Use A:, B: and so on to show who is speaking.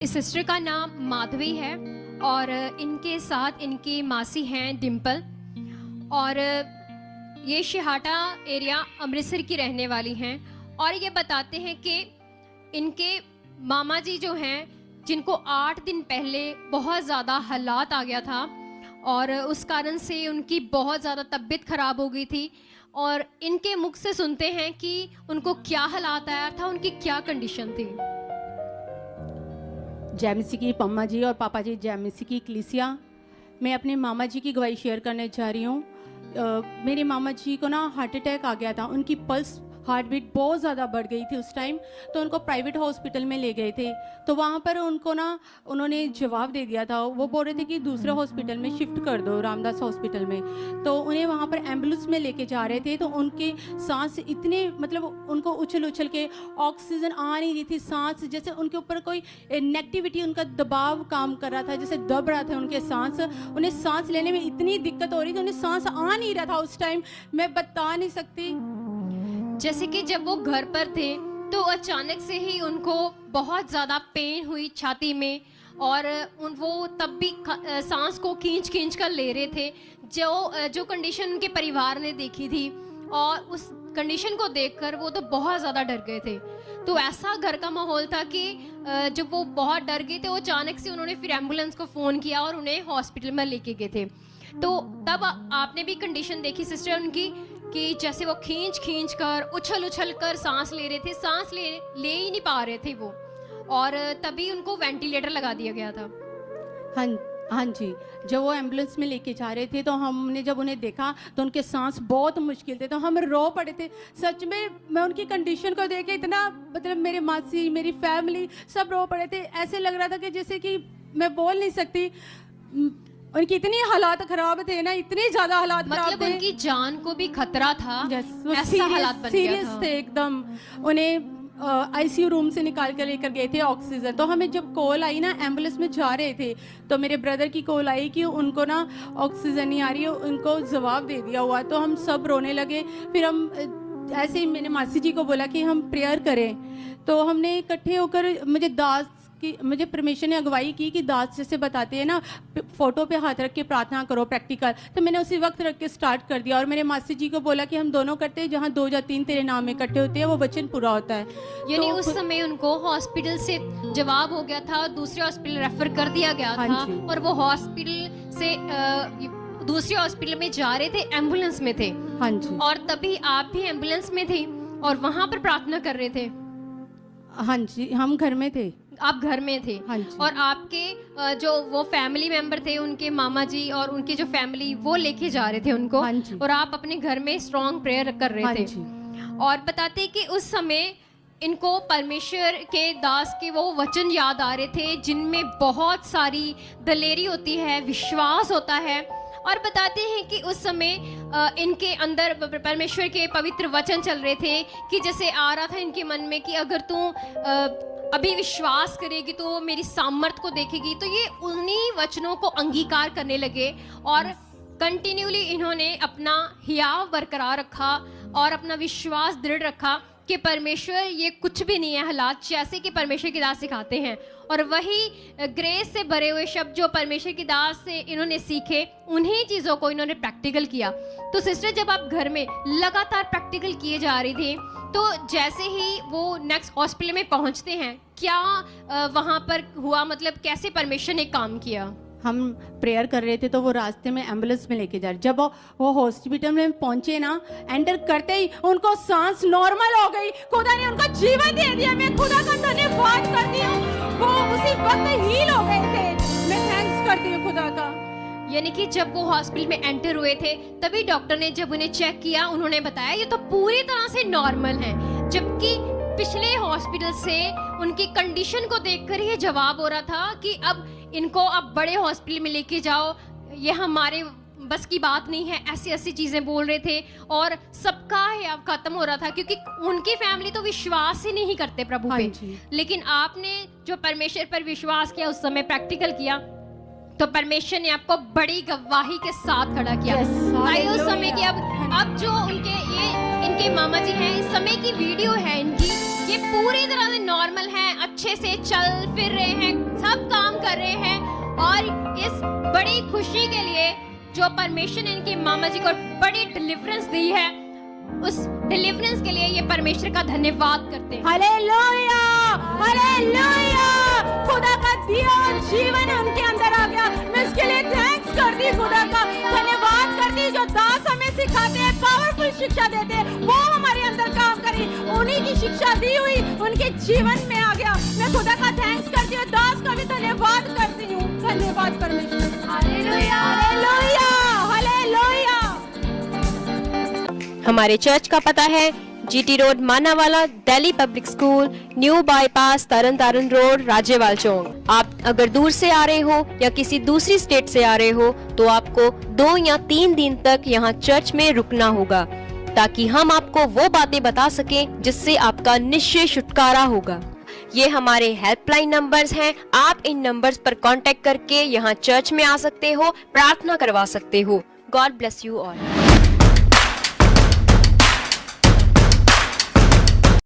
A: इस सिस्टर का नाम माधवी है और इनके साथ इनकी मासी हैं डिम्पल और ये शिहाटा एरिया अमृतसर की रहने वाली हैं। और ये बताते हैं कि इनके मामा जी जो हैं जिनको 8 दिन पहले बहुत ज़्यादा हालात आ गया था और उस कारण से उनकी बहुत ज़्यादा तबीयत ख़राब हो गई थी और इनके मुख से सुनते हैं कि उनको क्या हालात आया था, उनकी क्या कंडीशन थी।
B: जय मसीह की पम्मा जी और पापा जी, जय मसीह की कलीसिया। मैं अपने मामा जी की गवाही शेयर करने जा रही हूँ। मेरे मामा जी को ना हार्ट अटैक आ गया था। उनकी पल्स हार्ट बीट बहुत ज़्यादा बढ़ गई थी उस टाइम, तो उनको प्राइवेट हॉस्पिटल में ले गए थे। तो वहाँ पर उनको ना उन्होंने जवाब दे दिया था। वो बोल रहे थे कि दूसरे हॉस्पिटल में शिफ्ट कर दो, रामदास हॉस्पिटल में। तो उन्हें वहाँ पर एम्बुलेंस में लेके जा रहे थे। तो उनके सांस इतने मतलब उनको उछल उछल के ऑक्सीजन आ नहीं रही थी। सांस जैसे उनके ऊपर कोई नेगेटिविटी, उनका दबाव काम कर रहा था, जैसे दब रहा था उनके सांस। उन्हें सांस लेने में इतनी दिक्कत हो रही थी, उन्हें सांस आ नहीं रहा था उस टाइम, मैं बता नहीं सकती।
A: जैसे कि जब वो घर पर थे तो अचानक से ही उनको बहुत ज़्यादा पेन हुई छाती में और वो तब भी सांस को खींच कर ले रहे थे। जो कंडीशन उनके परिवार ने देखी थी और उस कंडीशन को देखकर वो तो बहुत ज़्यादा डर गए थे। तो ऐसा घर का माहौल था कि जब वो बहुत डर गए थे, वो अचानक से उन्होंने फिर एम्बुलेंस को फ़ोन किया और उन्हें हॉस्पिटल में लेके गए थे। तो तब आपने भी कंडीशन देखी सिस्टर उनकी कि जैसे वो खींच कर उछल कर सांस ले रहे थे, सांस ले ही नहीं पा रहे थे वो, और तभी उनको वेंटिलेटर लगा दिया गया था।
B: हाँ जी, जब वो एम्बुलेंस में लेके जा रहे थे तो हमने जब उन्हें देखा तो उनके सांस बहुत मुश्किल थे, तो हम रो पड़े थे। सच में मैं उनकी कंडीशन को देख के इतना मतलब मेरे मासी, मेरी फैमिली सब रो पड़े थे। ऐसे लग रहा था कि जैसे कि मैं बोल नहीं सकती, उनकी इतनी हालात खराब थे ना, इतने ज्यादा हालात खराब थे,
A: उनकी जान को भी खतरा था।
B: ऐसा हालात बन गया था। थे एकदम। उन्हें आईसीयू रूम से निकाल कर लेकर गए थे ऑक्सीजन। तो हमें जब कॉल आई ना, एम्बुलेंस में जा रहे थे, तो मेरे ब्रदर की कॉल आई कि उनको ना ऑक्सीजन नहीं आ रही है, उनको जवाब दे दिया हुआ। तो हम सब रोने लगे। फिर हम ऐसे ही मैंने मासी जी को बोला कि हम प्रेयर करें। तो हमने इकट्ठे होकर मुझे परमेश्वर ने अगुवाई की कि दास जैसे बताते हैं ना, फोटो पे हाथ रख के प्रार्थना करो प्रैक्टिकल। तो मैंने उसी वक्त रख के स्टार्ट कर दिया और मेरे मासी जी को बोला कि हम दोनों करते हैं, जहाँ 2 या 3 तेरे नाम में इकट्ठे होते हैं वो वचन पूरा होता है।
A: यानी तो उस समय उनको हॉस्पिटल से जवाब हो गया था, दूसरे हॉस्पिटल रेफर कर दिया गया था और वो हॉस्पिटल से दूसरे हॉस्पिटल में जा रहे थे, एम्बुलेंस में थे।
B: हाँ जी।
A: और तभी आप भी एम्बुलेंस में थे और वहां पर प्रार्थना कर रहे थे।
B: हाँ जी, हम घर में थे।
A: आप घर में थे।
B: हाँ
A: और आपके जो वो फैमिली मेंबर थे, उनके मामा जी और उनकी जो फैमिली, वो लेके जा रहे थे उनको।
B: हाँ
A: और आप अपने घर में स्ट्रॉन्ग प्रेयर कर रहे थे। और बताते कि उस समय इनको परमेश्वर के दास के वो वचन याद आ रहे थे जिनमें बहुत सारी दलेरी होती है, विश्वास होता है। और बताते हैं कि उस समय इनके अंदर परमेश्वर के पवित्र वचन चल रहे थे कि जैसे आ रहा था इनके मन में कि अगर तू अभी विश्वास करेगी तो मेरी सामर्थ्य को देखेगी। तो ये उन्हीं वचनों को अंगीकार करने लगे और कंटिन्यूली इन्होंने अपना हियाव बरकरार रखा और अपना विश्वास दृढ़ रखा कि परमेश्वर ये कुछ भी नहीं है हालात, जैसे कि परमेश्वर के दास सिखाते हैं। और वही ग्रेस से भरे हुए शब्द जो परमेश्वर के दास से इन्होंने सीखे, उन्हीं चीज़ों को इन्होंने प्रैक्टिकल किया। तो सिस्टर, जब आप घर में लगातार प्रैक्टिकल किए जा रही थी, तो जैसे ही वो नेक्स्ट हॉस्पिटल में पहुंचते हैं, क्या वहाँ पर हुआ, मतलब कैसे परमेश्वर ने काम किया?
B: हम प्रेयर कर रहे थे तो वो रास्ते में एम्बुलेंस में लेके जा रहे। जब वो हॉस्पिटल में पहुंचे ना, एंटर करते ही उनको सांस नॉर्मल हो गई। खुदा ने उनको जीवन दे दिया। मैं खुदा का धन्यवाद करती हूँ, वो उसी वक्त हील हो गए थे। मैं थैंक्स करती हूँ खुदा का।
A: यानी कि जब वो हॉस्पिटल में एंटर हुए थे, तभी डॉक्टर ने जब उन्हें चेक किया, उन्होंने बताया ये तो पूरी तरह से नॉर्मल है। जबकि पिछले हॉस्पिटल से उनकी कंडीशन को देखकर ये जवाब हो रहा था कि अब इनको अब बड़े हॉस्पिटल में लेके जाओ, ये हमारे बस की बात नहीं है, ऐसी ऐसी चीजें बोल रहे थे। और सबका अब खत्म हो रहा था क्योंकि उनकी फैमिली तो विश्वास ही नहीं करते प्रभु पे। लेकिन आपने जो परमेश्वर पर विश्वास किया, उस समय प्रैक्टिकल किया, तो परमेश्वर ने आपको बड़ी गवाही के साथ खड़ा किया। आइए उस समय की अब जो इनके मामा जी हैं, इस समय की वीडियो है इनकी ये पूरी तरह से नॉर्मल हैं, अच्छे से चल फिर रहे हैं, सब काम कर रहे हैं। और इस बड़ी खुशी के लिए जो परमेश्वर ने इनकी मामा जी को बड़ी डिलीवरेंस दी है, उस डिलीवरेंस के लिए ये परमेश्वर का धन्यवाद करते हैं।
B: Hallelujah, hallelujah. खुदा का दिया हुआ जीवन उनके अंदर आ गया। मैं इसके लिए थैंक्स करती, खुदा का धन्यवाद करती। जो दास हमें सिखाते हैं, पावरफुल शिक्षा देते हैं, वो हमारे अंदर काम करी। उन्हीं की शिक्षा दी हुई उनके जीवन में आ गया। मैं खुदा का थैंक्स करती हूँ, दास का भी धन्यवाद करती हूँ। धन्यवाद परमेश्वर। Hallelujah, hallelujah, hallelujah.
C: हमारे चर्च का पता है GT road Manawala, Delhi public school, new bypass, Tarn Taran road, Rajewal Chowk. आप अगर दूर से आ रहे हो या किसी दूसरी स्टेट से आ रहे हो तो आपको 2 या 3 दिन तक यहाँ चर्च में रुकना होगा, ताकि हम आपको वो बातें बता सकें जिससे आपका निश्चय छुटकारा होगा। ये हमारे हेल्पलाइन नंबर्स हैं। आप इन नंबर्स पर कांटेक्ट करके यहाँ चर्च में आ सकते हो, प्रार्थना करवा सकते हो। God bless you all.